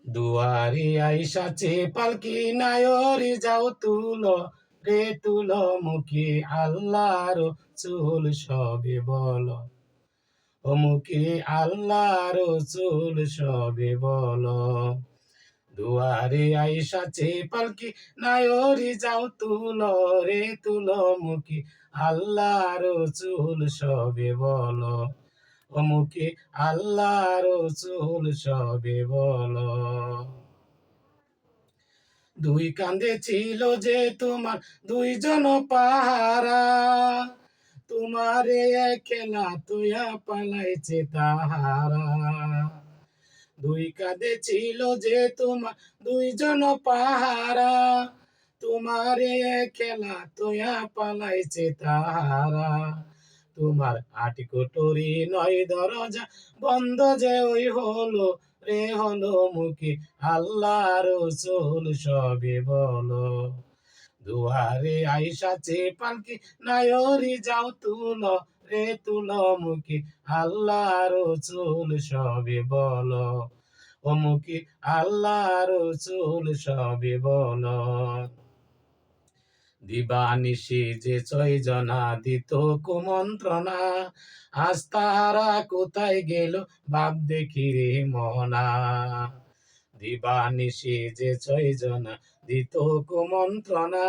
দুয়ারে আইসাছে পালকি নায়রি যাও তুলো রে তুলো মুখে আল্লাহর চুল সবে বলো ও মুখে আল্লাহর চুল সবে বলো দুয়ারে আইসাছে পালকি নায়রি যাও তুলো রে তুলো মুখে আল্লাহর চুল সবে বলো ও মুখে আল্লাহর চুল সবে বলো দুই কাঁধে ছিল যে তোমার দুইজন পাহারা তোমারে খেলা তুইয়া পালাইছে তাহারা দুই কাঁধে ছিল যে তোমার দুইজন পাহারা তোমারে খেলা তুইয়া পালাইছে তাহারা তোমার আটি কোটরি নয় দরজা বন্ধ যে ওই হলো রে হলো মুখে আল্লাহ রসুল সবে বলো দুয়ারে আইসাছে পালকি নায়রি যাও তুলো রে তুলো মুখে আল্লাহ রসুল সবে বলো ও মুখে আল্লাহ রসুল সবে বলো দিবানিশি যে ছয় জনা দিত কুমন্ত্রণা আজ তাহারা কোথায় গেল বাপ দেখি রে মনা দিবানিশি যে ছয় জনা দিত কুমন্ত্রণা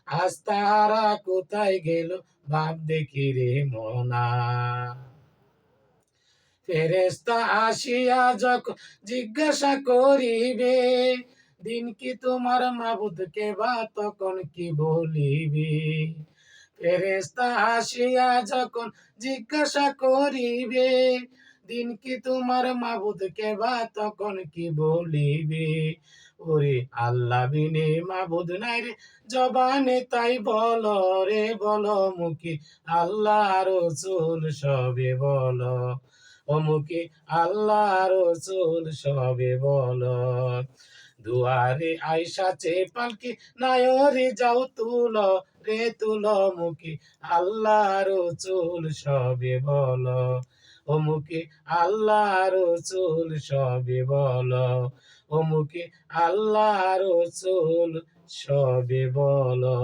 আজ তাহারা কোথায় গেল বাপ দেখি রে মনা ফেরেশতা আসিয়া যখন জিজ্ঞাসা করিবে দিন কি তোমার মাবুদকে বা তখন কি বলিবে ফেরেশতা আসিয়া যখন জিজ্ঞাসা করিবে দিন কি তোমার মাবুদকে বা তখন কি বলিবে ওরে আল্লাহ বিনে মাবুদ নাই রে জবানে তাই বলো রে বলো মুখে আল্লাহ রসুল সবে বলো ও মুখে আল্লাহ রসুল সবে বলো দুয়ারে আইসাছে পালকি নায়রে যাও তুলো রে তুলো মুখে আল্লাহ রসুল সবে বলো ও মুখে আল্লাহ রসুল সবে বলো ও মুখে আল্লাহ রসুল সবে বলো।